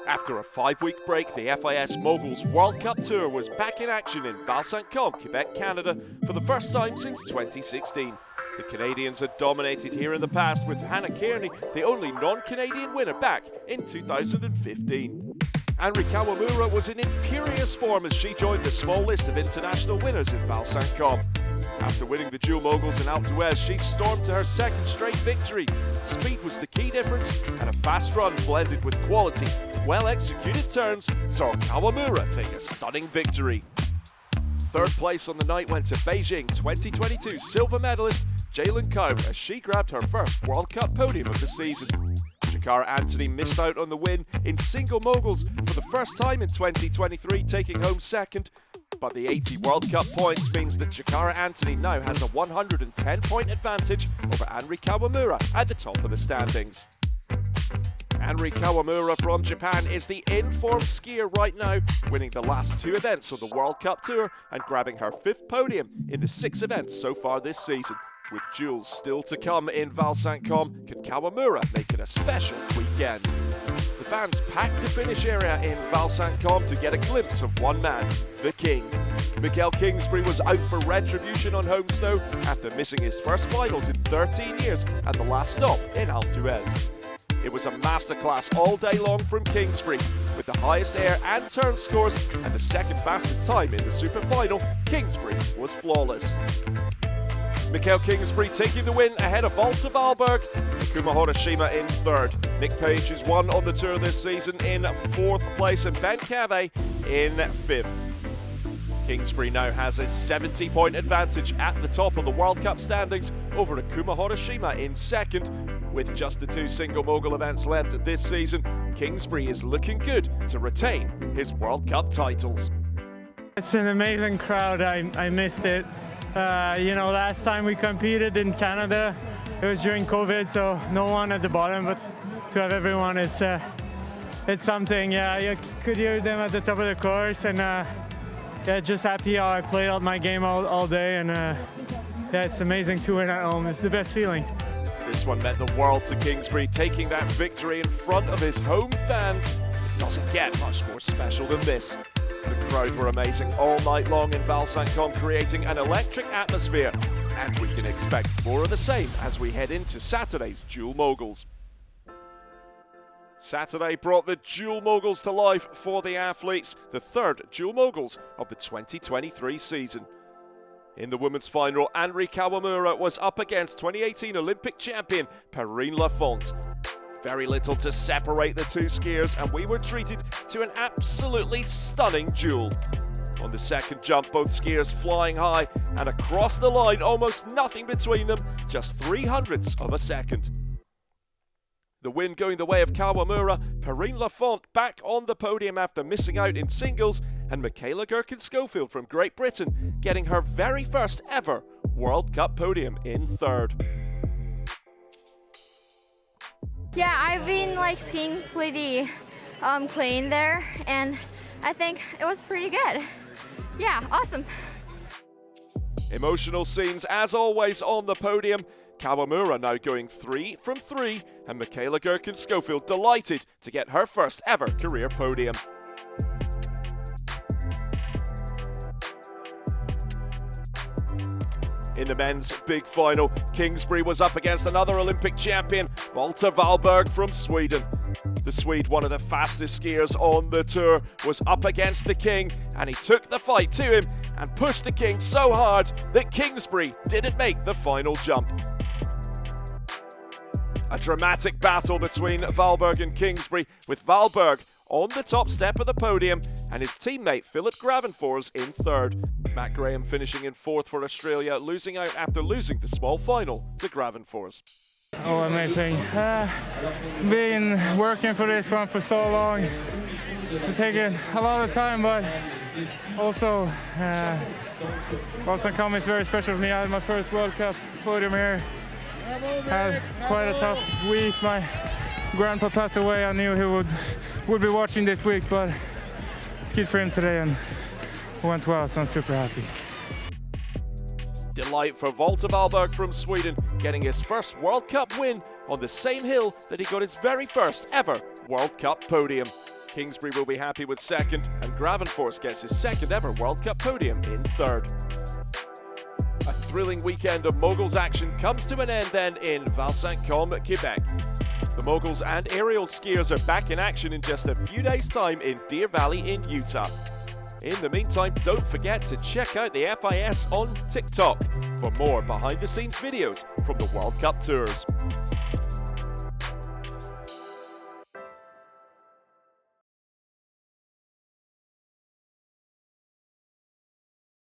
After a 5-week break, the FIS Moguls World Cup Tour was back in action in Val St, Quebec, Canada for the first time since 2016. The Canadians had dominated here in the past, with Hannah Kearney the only non-Canadian winner back in 2015. Anri Kawamura was in imperious form as she joined the small list of international winners in Val St. After winning the dual moguls in Alpe d'Huez, she stormed to her second straight victory. Speed was the key difference, and a fast run blended with quality, well-executed turns saw Kawamura take a stunning victory. Third place on the night went to Beijing 2022 silver medalist Jalen Coe as she grabbed her first World Cup podium of the season. Jakara Anthony missed out on the win in single moguls for the first time in 2023, taking home second. But the 80 World Cup points means that Jakara Anthony now has a 110-point advantage over Anri Kawamura at the top of the standings. Anri Kawamura from Japan is the in-form skier right now, winning the last 2 events of the World Cup Tour and grabbing her 5th podium in the 6 events so far this season. With duels still to come in Val St. can Kawamura make it a special weekend? The fans packed the finish area in Val St. to get a glimpse of one man, the King. Mikkel Kingsbury was out for retribution on home snow after missing his first finals in 13 years at the last stop in Alpe d'Huez. It was a masterclass all day long from Kingsbury, with the highest air and turn scores and the second fastest time in the super final. Kingsbury was flawless. Mikkel Kingsbury taking the win ahead of Wallberg, Takuma Horashima in 3rd. Nick Page is won on the tour this season in 4th place and Ben Cave in 5th. Kingsbury now has a 70-point advantage at the top of the World Cup standings over Takuma Horashima in 2nd. With just the 2 single mogul events left this season, Kingsbury is looking good to retain his World Cup titles. It's an amazing crowd. I missed it. Last time we competed in Canada, it was during COVID, so no one at the bottom, but to have everyone is it's something. Yeah, you could hear them at the top of the course, and just happy how I played out my game all day, and it's amazing to win at home. It's the best feeling. This one meant the world to Kingsbury, taking that victory in front of his home fans. It doesn't get much more special than this. The crowd were amazing all night long in Val St, creating an electric atmosphere, and we can expect more of the same as we head into Saturday's dual moguls. Saturday brought the dual moguls to life for the athletes, the 3rd dual moguls of the 2023 season. In the women's final, Anri Kawamura was up against 2018 Olympic champion Perrine Lafont. Very little to separate the 2 skiers, and we were treated to an absolutely stunning duel. On the second jump, both skiers flying high, and across the line, almost nothing between them, just 0.03 of a second. The win going the way of Kawamura, Perrine Lafont back on the podium after missing out in singles, and Michaela Gherkin-Schofield from Great Britain getting her very first ever World Cup podium in 3rd. Yeah, I've been skiing pretty clean there, and I think it was pretty good. Yeah, awesome. Emotional scenes as always on the podium. Kawamura now going 3 from 3, and Michaela Gherkin-Schofield delighted to get her first ever career podium. In the men's big final, Kingsbury was up against another Olympic champion, Walter Wallberg from Sweden. The Swede, one of the fastest skiers on the tour, was up against the King, and he took the fight to him and pushed the King so hard that Kingsbury didn't make the final jump. A dramatic battle between Wallberg and Kingsbury, with Wallberg on the top step of the podium and his teammate Philip Gravenfors in 3rd. Matt Graham finishing in 4th for Australia, losing out after losing the small final to Gravenfors. Oh, amazing. Been working for this one for so long. It's taken a lot of time, but also Val St is very special for me. I had my first World Cup podium here. Had quite a tough week. My grandpa passed away. I knew he would be watching this week, but skied for him today and it went well, so I'm super happy. Delight for Walter Wallberg from Sweden, getting his first World Cup win on the same hill that he got his very first ever World Cup podium. Kingsbury will be happy with second, and Gravenforce gets his second ever World Cup podium in third. A thrilling weekend of moguls action comes to an end then in Val St, Quebec. The moguls and aerial skiers are back in action in just a few days' time in Deer Valley in Utah. In the meantime, don't forget to check out the FIS on TikTok for more behind-the-scenes videos from the World Cup Tours.